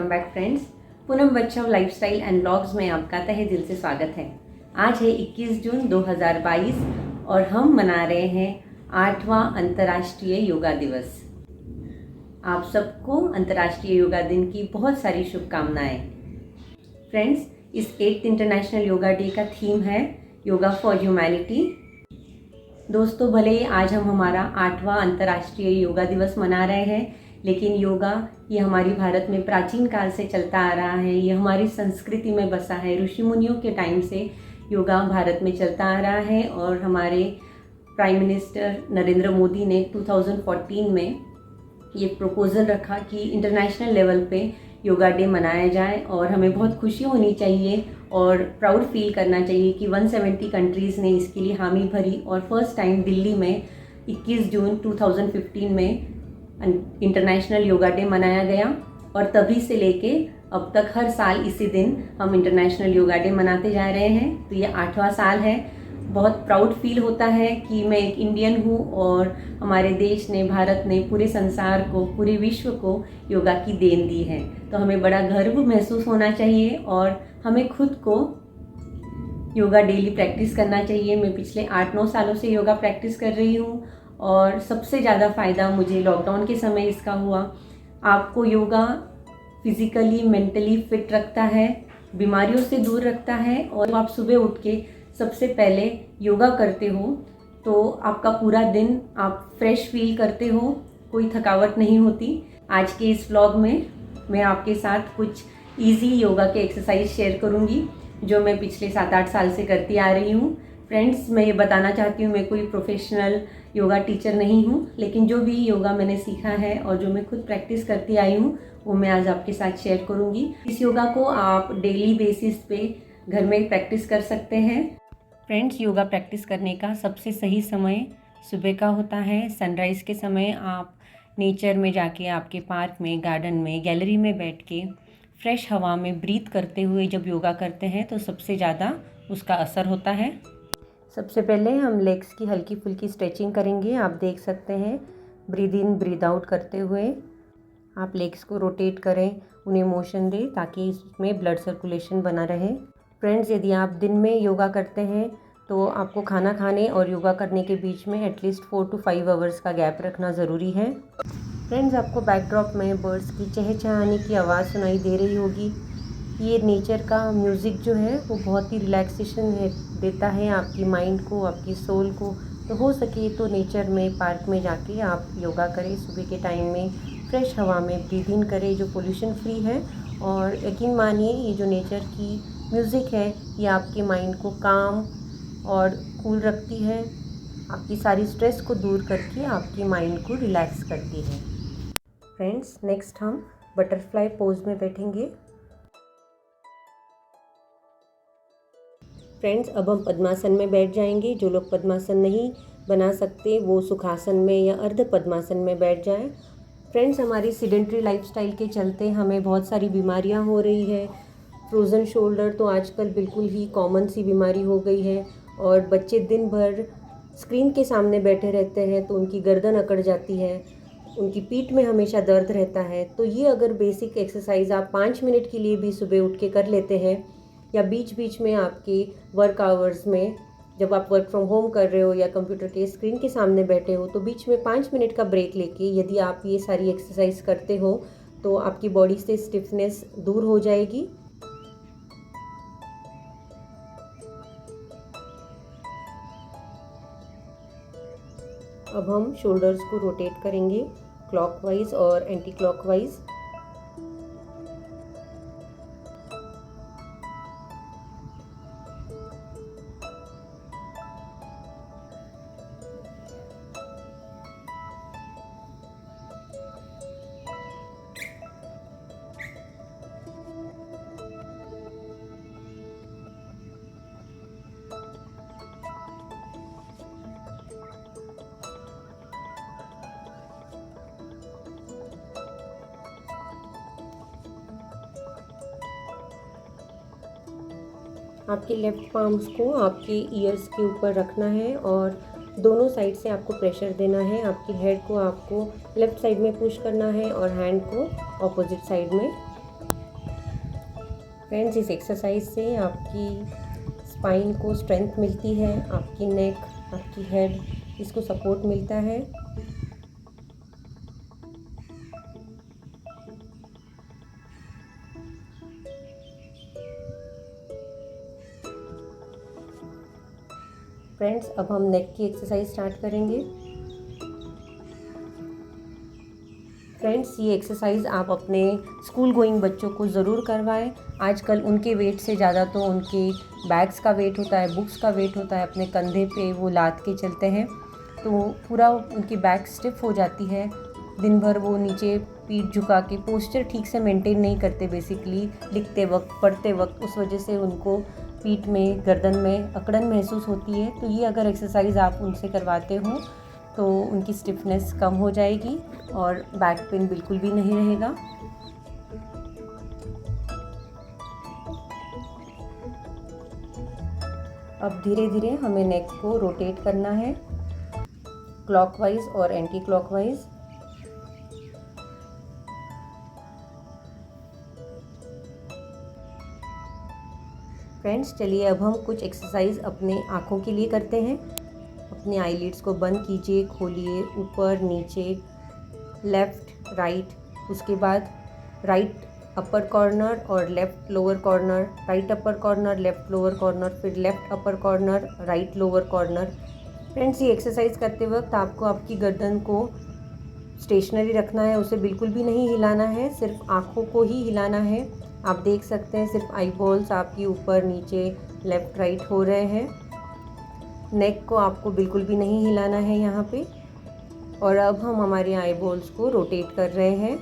Welcome back friends. Poonam बच्चों lifestyle and blogs में आपका तहे दिल से स्वागत है। आज है 21 जून 2022 और हम मना रहे हैं 8वां अंतर्राष्ट्रीय योगा दिवस। आप सबको अंतर्राष्ट्रीय योगा दिन की बहुत सारी शुभकामनाएं। फ्रेंड्स, इस 8th इंटरनेशनल योगा डे का थीम है योगा फॉर ह्यूमैनिटी। दोस्तों, भले ही आज हम हमारा 8वां अंतर्राष्ट्रीय योगा दिवस मना रहे हैं, लेकिन योगा ये हमारी भारत में प्राचीन काल से चलता आ रहा है। ये हमारी संस्कृति में बसा है। ऋषि मुनियों के टाइम से योगा भारत में चलता आ रहा है और हमारे प्राइम मिनिस्टर नरेंद्र मोदी ने 2014 में ये प्रपोजल रखा कि इंटरनेशनल लेवल पे योगा डे मनाया जाए और हमें बहुत खुशी होनी चाहिए और प्राउड फील करना चाहिए कि 170 कंट्रीज़ ने इसके लिए हामी भरी और फर्स्ट टाइम दिल्ली में 21 जून 2015 में इंटरनेशनल योगा डे मनाया गया और तभी से लेके अब तक हर साल इसी दिन हम इंटरनेशनल योगा डे मनाते जा रहे हैं। तो ये 8वां साल है। बहुत प्राउड फील होता है कि मैं एक इंडियन हूँ और हमारे देश ने, भारत ने पूरे संसार को, पूरे विश्व को योगा की देन दी है। तो हमें बड़ा गर्व महसूस होना चाहिए और हमें खुद को योगा डेली प्रैक्टिस करना चाहिए। मैं पिछले 8-9 सालों से योगा प्रैक्टिस कर रही हूँ और सबसे ज़्यादा फ़ायदा मुझे लॉकडाउन के समय इसका हुआ। आपको योगा फिज़िकली, मेंटली फिट रखता है, बीमारियों से दूर रखता है और आप सुबह उठ के सबसे पहले योगा करते हो तो आपका पूरा दिन आप फ्रेश फील करते हो, कोई थकावट नहीं होती। आज के इस व्लॉग में मैं आपके साथ कुछ इजी योगा के एक्सरसाइज शेयर करूँगी जो मैं पिछले 7-8 साल से करती आ रही हूँ। फ्रेंड्स, मैं ये बताना चाहती हूँ, मैं कोई प्रोफेशनल योगा टीचर नहीं हूँ, लेकिन जो भी योगा मैंने सीखा है और जो मैं खुद प्रैक्टिस करती आई हूँ वो मैं आज आपके साथ शेयर करूँगी। इस योगा को आप डेली बेसिस पे घर में प्रैक्टिस कर सकते हैं। फ्रेंड्स, योगा प्रैक्टिस करने का सबसे सही समय सुबह का होता है। सनराइज़ के समय आप नेचर में जाके, आपके पार्क में, गार्डन में, गैलरी में बैठ के फ्रेश हवा में ब्रीथ करते हुए जब योगा करते हैं तो सबसे ज़्यादा उसका असर होता है। सबसे पहले हम लेग्स की हल्की फुल्की स्ट्रेचिंग करेंगे। आप देख सकते हैं, ब्रीद इन ब्रीद आउट करते हुए आप लेग्स को रोटेट करें, उन्हें मोशन दें ताकि इसमें ब्लड सर्कुलेशन बना रहे। फ्रेंड्स, यदि आप दिन में योगा करते हैं तो आपको खाना खाने और योगा करने के बीच में एटलीस्ट 4 to 5 आवर्स का गैप रखना ज़रूरी है। फ्रेंड्स, आपको बैकड्रॉप में बर्ड्स की चहचहाने की आवाज़ सुनाई दे रही होगी। ये नेचर का म्यूज़िक जो है वो बहुत ही रिलैक्सेशन देता है आपकी माइंड को, आपकी सोल को। तो हो सके तो नेचर में, पार्क में जाके आप योगा करें। सुबह के टाइम में फ्रेश हवा में ब्रीद इन करें जो पोल्यूशन फ्री है। और यकीन मानिए, ये जो नेचर की म्यूज़िक है ये आपके माइंड को काम और कूल रखती है, आपकी सारी स्ट्रेस को दूर करके आपके माइंड को रिलैक्स करती है। फ्रेंड्स, नेक्स्ट हम बटरफ्लाई पोज में बैठेंगे। फ्रेंड्स, अब हम पद्मासन में बैठ जाएंगे। जो लोग पद्मासन नहीं बना सकते वो सुखासन में या अर्ध पद्मासन में बैठ जाएं। फ्रेंड्स, हमारी सीडेंट्री लाइफस्टाइल के चलते हमें बहुत सारी बीमारियां हो रही है। फ्रोज़न शोल्डर तो आजकल बिल्कुल ही कॉमन सी बीमारी हो गई है और बच्चे दिन भर स्क्रीन के सामने बैठे रहते हैं तो उनकी गर्दन अकड़ जाती है, उनकी पीठ में हमेशा दर्द रहता है। तो ये अगर बेसिक एक्सरसाइज आप 5 मिनट के लिए भी सुबह उठ के कर लेते हैं या बीच बीच में आपके वर्क आवर्स में, जब आप वर्क फ्रॉम होम कर रहे हो या कंप्यूटर के स्क्रीन के सामने बैठे हो, तो बीच में 5 मिनट का ब्रेक लेके यदि आप ये सारी एक्सरसाइज करते हो तो आपकी बॉडी से स्टिफनेस दूर हो जाएगी। अब हम शोल्डर्स को रोटेट करेंगे क्लॉकवाइज और एंटी क्लॉकवाइज। आपके लेफ़्ट पाम्स को आपके ईयर्स के ऊपर रखना है और दोनों साइड से आपको प्रेशर देना है। आपकी हेड को आपको लेफ़्ट साइड में पुश करना है और हैंड को ऑपोजिट साइड में। फ्रेंड्स, इस एक्सरसाइज से आपकी स्पाइन को स्ट्रेंथ मिलती है, आपकी नेक, आपकी हेड, इसको सपोर्ट मिलता है। फ्रेंड्स, अब हम नेक की एक्सरसाइज स्टार्ट करेंगे। फ्रेंड्स, ये एक्सरसाइज आप अपने स्कूल गोइंग बच्चों को ज़रूर करवाएं। आजकल उनके वेट से ज़्यादा तो उनके बैग्स का वेट होता है, बुक्स का वेट होता है, अपने कंधे पे वो लाद के चलते हैं, तो पूरा उनकी बैक स्टिफ हो जाती है। दिन भर वो नीचे पीठ झुका के पोस्चर ठीक से मेंटेन नहीं करते, बेसिकली लिखते वक्त, पढ़ते वक्त, उस वजह से उनको पीठ में, गर्दन में अकड़न महसूस होती है। तो ये अगर एक्सरसाइज आप उनसे करवाते हो तो उनकी स्टिफनेस कम हो जाएगी और बैक पेन बिल्कुल भी नहीं रहेगा। अब धीरे धीरे हमें नेक को रोटेट करना है, क्लॉकवाइज और एंटी क्लॉकवाइज। फ्रेंड्स, चलिए अब हम कुछ एक्सरसाइज अपने आँखों के लिए करते हैं। अपने आईलिड्स को बंद कीजिए, खोलिए, ऊपर नीचे, लेफ़्ट राइट, उसके बाद राइट अपर कॉर्नर और left lower corner, right upper corner, left lower corner, फिर left upper corner, right lower corner. Friends, ये एक्सरसाइज करते वक्त आपको आपकी गर्दन को स्टेशनरी रखना है, उसे बिल्कुल भी नहीं हिलाना है, सिर्फ आँखों को ही हिलाना है। आप देख सकते हैं सिर्फ आई बॉल्स आपकी ऊपर नीचे लेफ़्ट राइट हो रहे हैं। नेक को आपको बिल्कुल भी नहीं हिलाना है यहाँ पे। और अब हम हमारे आई बॉल्स को रोटेट कर रहे हैं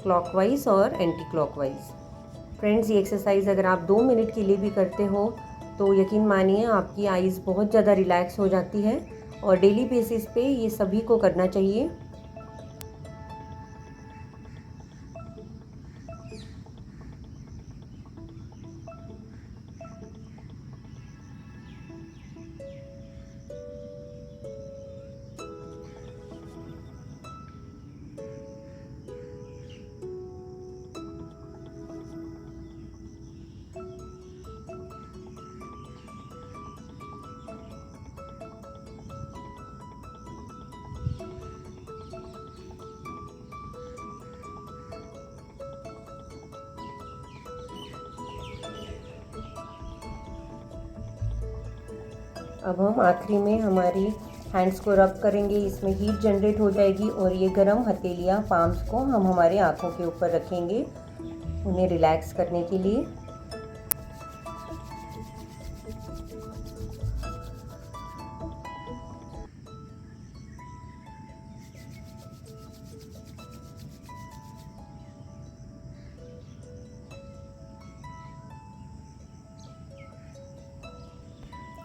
क्लॉकवाइज और एंटी क्लॉकवाइज। फ्रेंड्स, ये एक्सरसाइज अगर आप 2 मिनट के लिए भी करते हो तो यकीन मानिए आपकी आईज़ बहुत ज़्यादा रिलैक्स हो जाती है और डेली बेसिस पे ये सभी को करना चाहिए। अब हम आखिरी में हमारी हैंड्स को रब करेंगे, इसमें हीट जनरेट हो जाएगी और ये गरम हथेलियाँ, पाम्स को हम हमारे आँखों के ऊपर रखेंगे उन्हें रिलैक्स करने के लिए।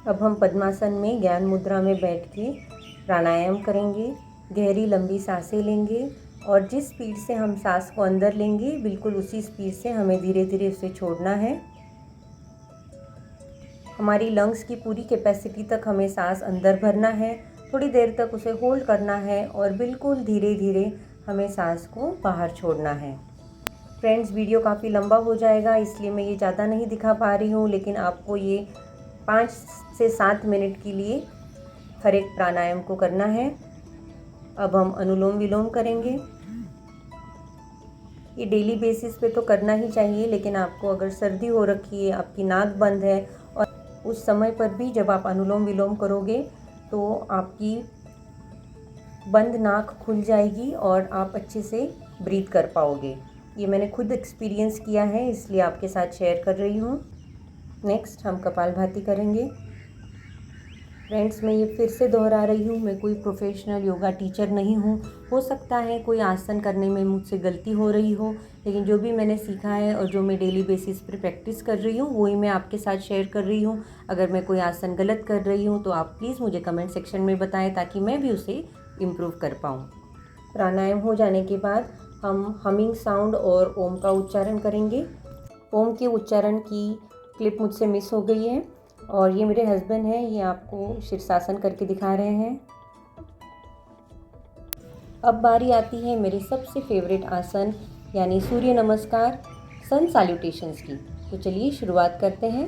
अब हम पद्मासन में ज्ञान मुद्रा में बैठ के प्राणायाम करेंगे, गहरी लंबी सांसें लेंगे और जिस स्पीड से हम सांस को अंदर लेंगे बिल्कुल उसी स्पीड से हमें धीरे धीरे उसे छोड़ना है। हमारी लंग्स की पूरी कैपेसिटी तक हमें सांस अंदर भरना है, थोड़ी देर तक उसे होल्ड करना है और बिल्कुल धीरे धीरे हमें सांस को बाहर छोड़ना है। फ्रेंड्स, वीडियो काफ़ी लंबा हो जाएगा इसलिए मैं ये ज़्यादा नहीं दिखा पा रही हूँ, लेकिन आपको ये 5 से 7 मिनट के लिए हर एक प्राणायाम को करना है। अब हम अनुलोम विलोम करेंगे। ये डेली बेसिस पे तो करना ही चाहिए, लेकिन आपको अगर सर्दी हो रखी है, आपकी नाक बंद है और उस समय पर भी जब आप अनुलोम विलोम करोगे तो आपकी बंद नाक खुल जाएगी और आप अच्छे से ब्रीथ कर पाओगे। ये मैंने खुद एक्सपीरियंस किया है इसलिए आपके साथ शेयर कर रही हूँ। नेक्स्ट हम कपालभाति करेंगे। फ्रेंड्स, मैं ये फिर से दोहरा रही हूँ, मैं कोई प्रोफेशनल योगा टीचर नहीं हूँ। हो सकता है कोई आसन करने में मुझसे गलती हो रही हो, लेकिन जो भी मैंने सीखा है और जो मैं डेली बेसिस पर प्रैक्टिस कर रही हूँ वही मैं आपके साथ शेयर कर रही हूँ। अगर मैं कोई आसन गलत कर रही हूँ तो आप प्लीज़ मुझे कमेंट सेक्शन में बताएं ताकि मैं भी उसे इम्प्रूव कर पाऊँ। प्राणायाम हो जाने के बाद हम हमिंग साउंड और ओम का उच्चारण करेंगे। ओम के उच्चारण की क्लिप मुझसे मिस हो गई है और ये मेरे हस्बैंड हैं, ये आपको शीर्षासन करके दिखा रहे हैं। अब बारी आती है मेरे सबसे फेवरेट आसन यानी सूर्य नमस्कार। सन सैल्यूटेशंस की। तो चलिए शुरुआत करते हैं।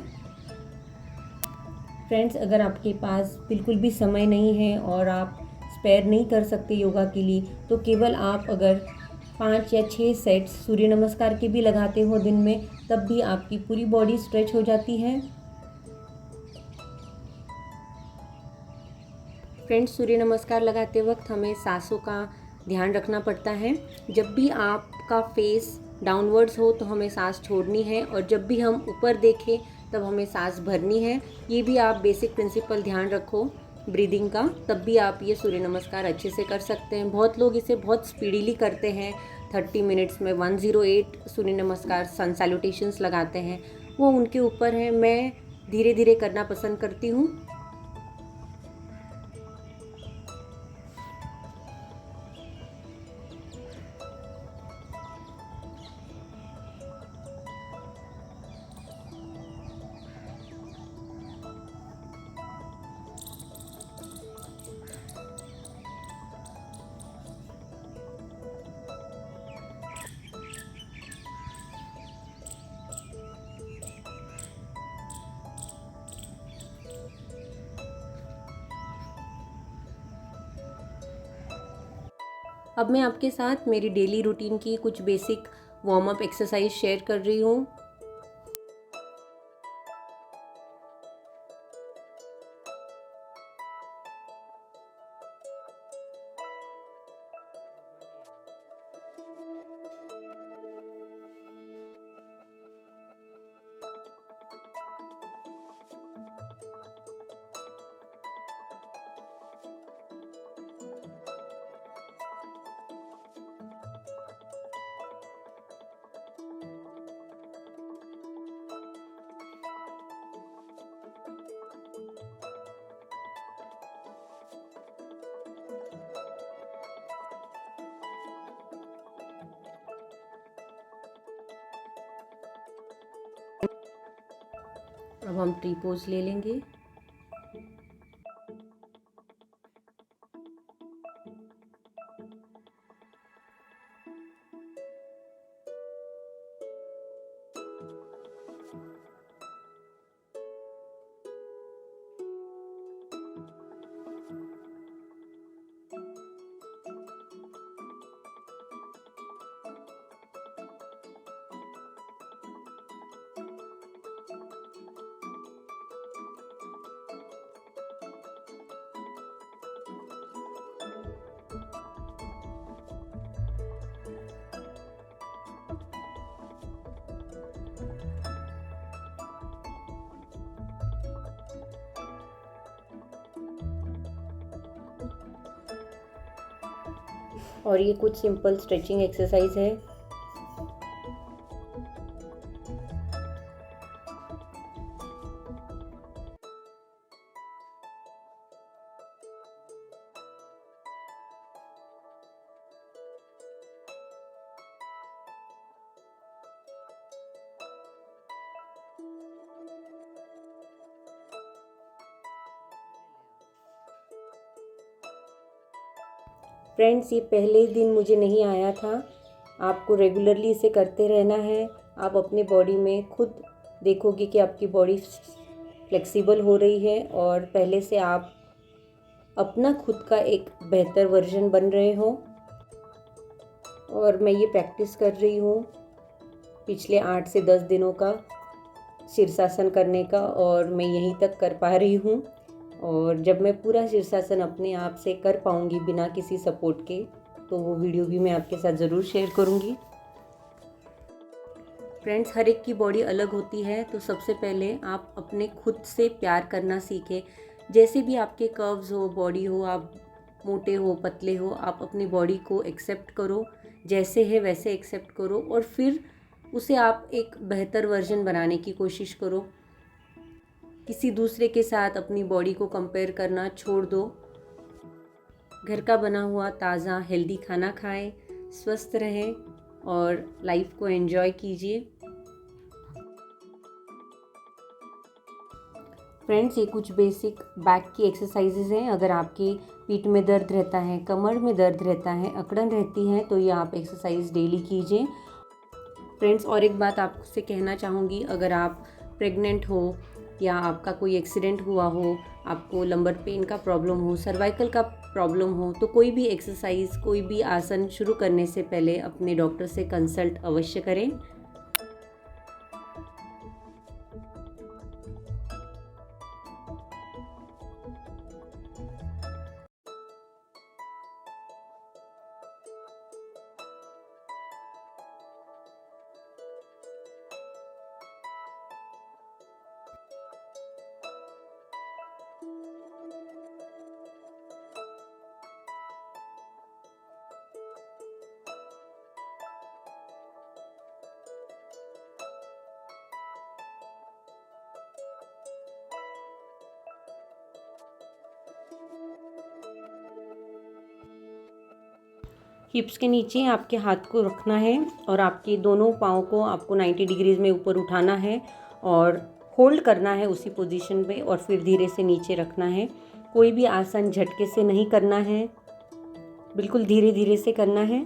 फ्रेंड्स, अगर आपके पास बिल्कुल भी समय नहीं है और आप स्पेयर नहीं कर सकते योगा के लिए, तो केवल आप अगर 5 या 6 सेट्स सूर्य नमस्कार के भी लगाते हो दिन में, तब भी आपकी पूरी बॉडी स्ट्रेच हो जाती है। फ्रेंड्स, सूर्य नमस्कार लगाते वक्त हमें सांसों का ध्यान रखना पड़ता है। जब भी आपका फेस डाउनवर्ड्स हो तो हमें सांस छोड़नी है, और जब भी हम ऊपर देखें तब हमें सांस भरनी है। ये भी आप बेसिक प्रिंसिपल ध्यान रखो ब्रीदिंग का, तब भी आप ये सूर्य नमस्कार अच्छे से कर सकते हैं। बहुत लोग इसे बहुत स्पीडीली करते हैं, 30 मिनट्स में 108 सूर्य नमस्कार सन सैल्यूटेशंस लगाते हैं। वो उनके ऊपर है, मैं धीरे धीरे करना पसंद करती हूँ। अब मैं आपके साथ मेरी डेली रूटीन की कुछ basic warm up exercise share कर रही हूँ। अब हम ट्री पोज ले लेंगे। और ये कुछ सिंपल स्ट्रेचिंग एक्सरसाइज है। फ्रेंड्स, ये पहले दिन मुझे नहीं आया था। आपको रेगुलरली इसे करते रहना है। आप अपने बॉडी में खुद देखोगे कि आपकी बॉडी फ्लेक्सिबल हो रही है और पहले से आप अपना खुद का एक बेहतर वर्जन बन रहे हो। और मैं ये प्रैक्टिस कर रही हूँ पिछले 8 से 10 दिनों का शीर्षासन करने का, और मैं यहीं तक कर पा रही हूँ। और जब मैं पूरा शीर्षासन अपने आप से कर पाऊँगी बिना किसी सपोर्ट के, तो वो वीडियो भी मैं आपके साथ ज़रूर शेयर करूँगी। फ्रेंड्स, हर एक की बॉडी अलग होती है, तो सबसे पहले आप अपने खुद से प्यार करना सीखें। जैसे भी आपके कर्व्स हो, बॉडी हो, आप मोटे हो, पतले हो, आप अपनी बॉडी को एक्सेप्ट करो, जैसे है वैसे एक्सेप्ट करो, और फिर उसे आप एक बेहतर वर्जन बनाने की कोशिश करो। किसी दूसरे के साथ अपनी बॉडी को कंपेयर करना छोड़ दो। घर का बना हुआ ताज़ा हेल्दी खाना खाएं, स्वस्थ रहें और लाइफ को एंजॉय कीजिए। फ्रेंड्स, ये कुछ बेसिक बैक की एक्सरसाइजेज हैं। अगर आपकी पीठ में दर्द रहता है, कमर में दर्द रहता है, अकड़न रहती है, तो ये आप एक्सरसाइज डेली कीजिए। फ्रेंड्स, और एक बात आपसे कहना चाहूँगी, अगर आप प्रेग्नेंट हो या आपका कोई एक्सीडेंट हुआ हो, आपको लंबर पेन का प्रॉब्लम हो, सर्वाइकल का प्रॉब्लम हो, तो कोई भी एक्सरसाइज, कोई भी आसन शुरू करने से पहले अपने डॉक्टर से कंसल्ट अवश्य करें। हिप्स के नीचे आपके हाथ को रखना है और आपके दोनों पाँव को आपको 90 डिग्रीज में ऊपर उठाना है और होल्ड करना है उसी पोजीशन पे, और फिर धीरे से नीचे रखना है। कोई भी आसन झटके से नहीं करना है, बिल्कुल धीरे धीरे से करना है।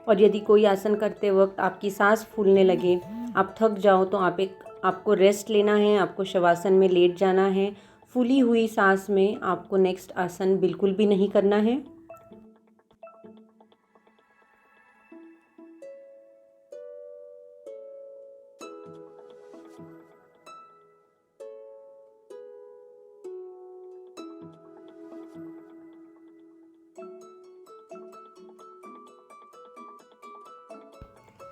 और यदि कोई आसन करते वक्त आपकी सांस फूलने लगे, आप थक जाओ, तो आपको रेस्ट लेना है, आपको शवासन में लेट जाना है। फूली हुई सांस में आपको नेक्स्ट आसन बिल्कुल भी नहीं करना है।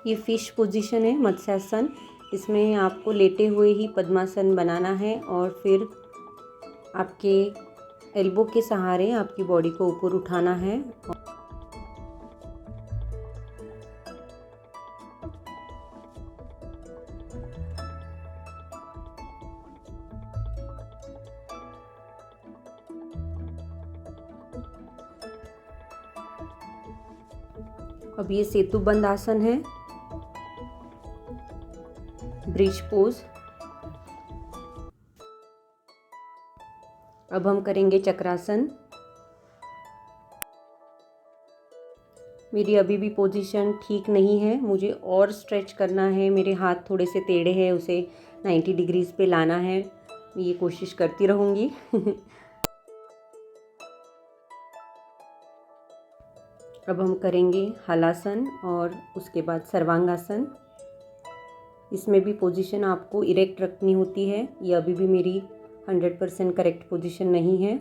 ये फिश पोजीशन है, मत्स्यासन। इसमें आपको लेटे हुए ही पद्मासन बनाना है और फिर आपके एल्बो के सहारे आपकी बॉडी को ऊपर उठाना है। अब ये सेतु बंद आसन है, ब्रिज पोज। अब हम करेंगे चक्रासन। मेरी अभी भी पोजीशन ठीक नहीं है, मुझे और स्ट्रेच करना है। मेरे हाथ थोड़े से टेढ़े हैं, उसे 90 डिग्रीज पे लाना है। मैं ये कोशिश करती रहूँगी। अब हम करेंगे हलासन और उसके बाद सर्वांगासन। इसमें भी पोजीशन आपको इरेक्ट रखनी होती है। ये अभी भी मेरी 100% करेक्ट पोजीशन नहीं है।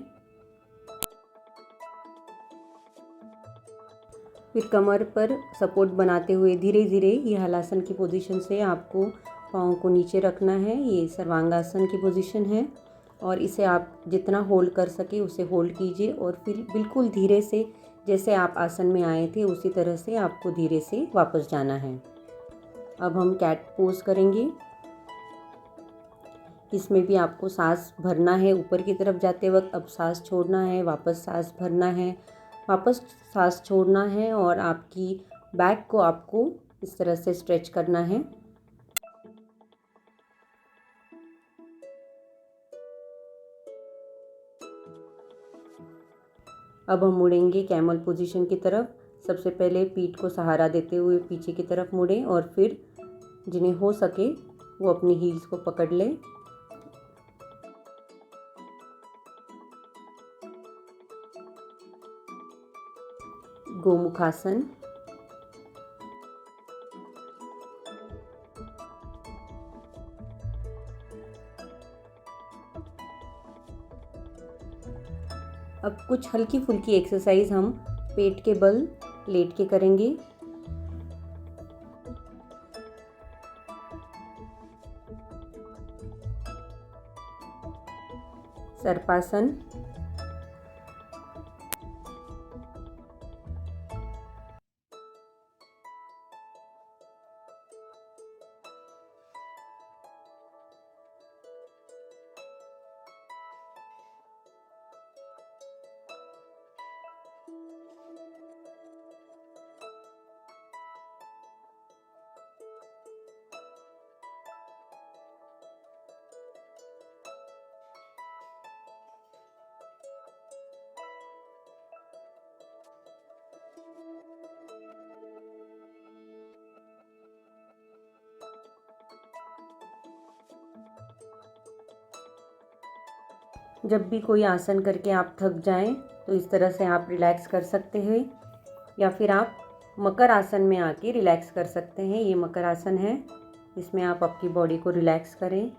फिर कमर पर सपोर्ट बनाते हुए धीरे धीरे ये हलासन की पोजीशन से आपको पाँव को नीचे रखना है। ये सर्वांगासन की पोजीशन है और इसे आप जितना होल्ड कर सके उसे होल्ड कीजिए और फिर बिल्कुल धीरे से, जैसे आप आसन में आए थे उसी तरह से आपको धीरे से वापस जाना है। अब हम कैट पोज करेंगे। इसमें भी आपको सांस भरना है ऊपर की तरफ जाते वक्त। अब सांस छोड़ना है, वापस सांस भरना है, वापस सांस छोड़ना है और आपकी बैक को आपको इस तरह से स्ट्रेच करना है। अब हम मुड़ेंगे कैमल पोजीशन की तरफ। सबसे पहले पीठ को सहारा देते हुए पीछे की तरफ मुड़ें और फिर जिन्हें हो सके वो अपनी हील्स को पकड़ लें। गोमुखासन। अब कुछ हल्की फुल्की एक्सरसाइज हम पेट के बल लेट के करेंगे। सर्पासन। जब भी कोई आसन करके आप थक जाएं तो इस तरह से आप रिलैक्स कर सकते हैं, या फिर आप मकर आसन में आके रिलैक्स कर सकते हैं। ये मकर आसन है, इसमें आप आपकी बॉडी को रिलैक्स करें।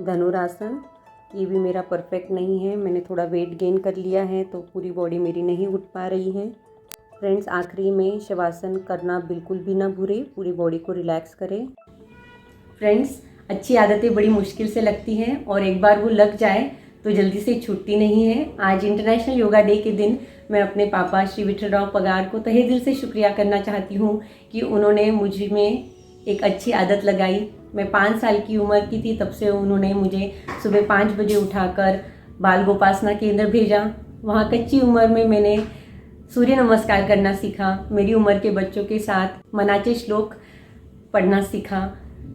धनुरासन, ये भी मेरा परफेक्ट नहीं है, मैंने थोड़ा वेट गेन कर लिया है तो पूरी बॉडी मेरी नहीं उठ पा रही है। फ्रेंड्स, आखिरी में शवासन करना बिल्कुल भी ना भूलें, पूरी बॉडी को रिलैक्स करें। फ्रेंड्स, अच्छी आदतें बड़ी मुश्किल से लगती हैं और एक बार वो लग जाए तो जल्दी से छूटती नहीं है। आज इंटरनेशनल योगा डे के दिन मैं अपने पापा श्री विठलराव पगार को तहे दिल से शुक्रिया करना चाहती हूँ कि उन्होंने मुझ में एक अच्छी आदत लगाई। मैं 5 साल की उम्र की थी तब से उन्होंने मुझे सुबह 5 बजे उठाकर बाल गोपासना केंद्र भेजा। वहाँ कच्ची उम्र में मैंने सूर्य नमस्कार करना सीखा, मेरी उम्र के बच्चों के साथ मनाचे श्लोक पढ़ना सीखा।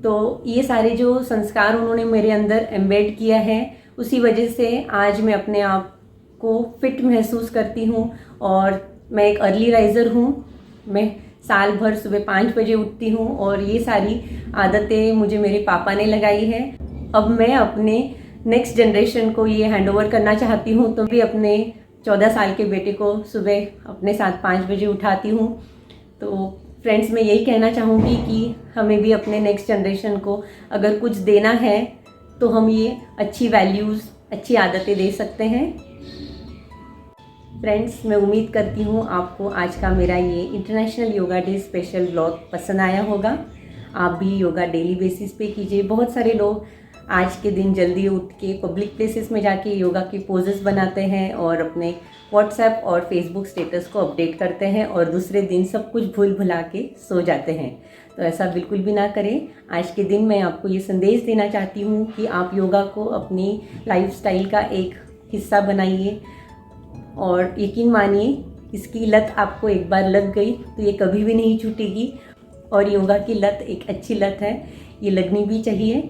तो ये सारे जो संस्कार उन्होंने मेरे अंदर एम्बेड किया है, उसी वजह से आज मैं अपने आप को फिट महसूस करती हूँ और मैं एक अर्ली राइज़र हूँ। मैं साल भर सुबह 5 बजे उठती हूँ और ये सारी आदतें मुझे मेरे पापा ने लगाई है। अब मैं अपने नेक्स्ट जनरेशन को ये हैंडओवर करना चाहती हूँ, तो भी अपने 14 साल के बेटे को सुबह अपने साथ 5 बजे उठाती हूँ। तो फ्रेंड्स, मैं यही कहना चाहूँगी कि हमें भी अपने नेक्स्ट जनरेशन को अगर कुछ देना है तो हम ये अच्छी वैल्यूज़, अच्छी आदतें दे सकते हैं। फ्रेंड्स, मैं उम्मीद करती हूँ आपको आज का मेरा ये international yoga day special vlog पसंद आया होगा। आप भी योगा डेली बेसिस पे कीजिए। बहुत सारे लोग आज के दिन जल्दी उठ के पब्लिक प्लेसेस में जाके योगा के पोजेस बनाते हैं और अपने व्हाट्सएप और फेसबुक स्टेटस को अपडेट करते हैं और दूसरे दिन सब कुछ भूल भुला के सो जाते हैं। तो ऐसा बिल्कुल भी ना करें। आज के दिन मैं आपको ये संदेश देना चाहती हूँ कि आप योगा को अपनी लाइफस्टाइल का एक हिस्सा बनाइए और यकीन मानिए, इसकी लत आपको एक बार लग गई तो ये कभी भी नहीं छूटेगी। और योगा की लत एक अच्छी लत है, ये लगनी भी चाहिए।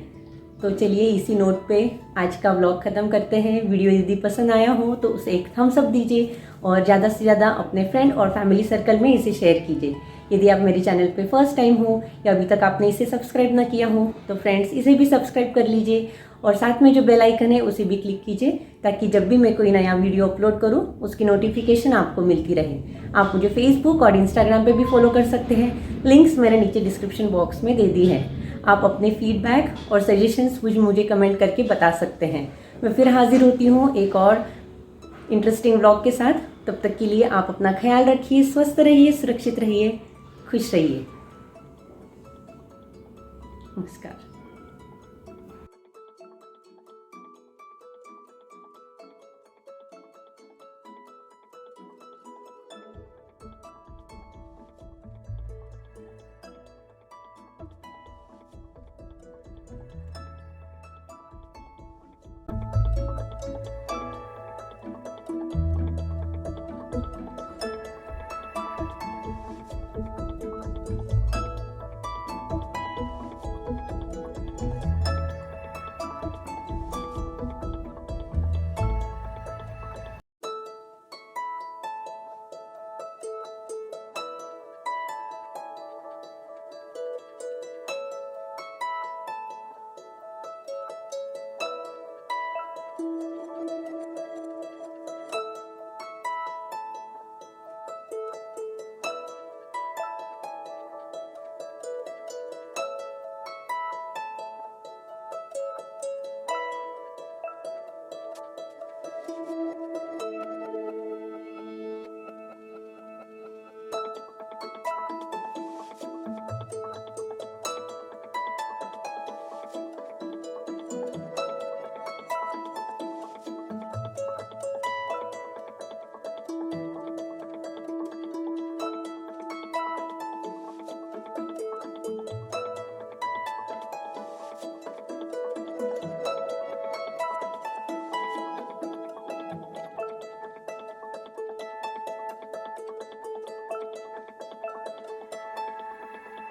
तो चलिए इसी नोट पे आज का व्लॉग ख़त्म करते हैं। वीडियो यदि पसंद आया हो तो उसे एक थम्स अप दीजिए और ज़्यादा से ज़्यादा अपने फ्रेंड और फैमिली सर्कल में इसे शेयर कीजिए। यदि आप मेरे चैनल पे फर्स्ट टाइम हो या अभी तक आपने इसे सब्सक्राइब ना किया हो तो फ्रेंड्स इसे भी सब्सक्राइब कर लीजिए और साथ में जो बेल आइकन है उसे भी क्लिक कीजिए ताकि जब भी मैं कोई नया वीडियो अपलोड करूं उसकी नोटिफिकेशन आपको मिलती रहे। आप मुझे फेसबुक और इंस्टाग्राम पे भी फॉलो कर सकते हैं, लिंक्स मैंने नीचे डिस्क्रिप्शन बॉक्स में दे दी है। आप अपने फीडबैक और सजेशंस मुझे कमेंट करके बता सकते हैं। मैं फिर हाजिर होती हूँ एक और इंटरेस्टिंग व्लॉग के साथ। तब तक के लिए आप अपना ख्याल रखिए, स्वस्थ रहिए, सुरक्षित रहिए, खुश रहिए। नमस्कार।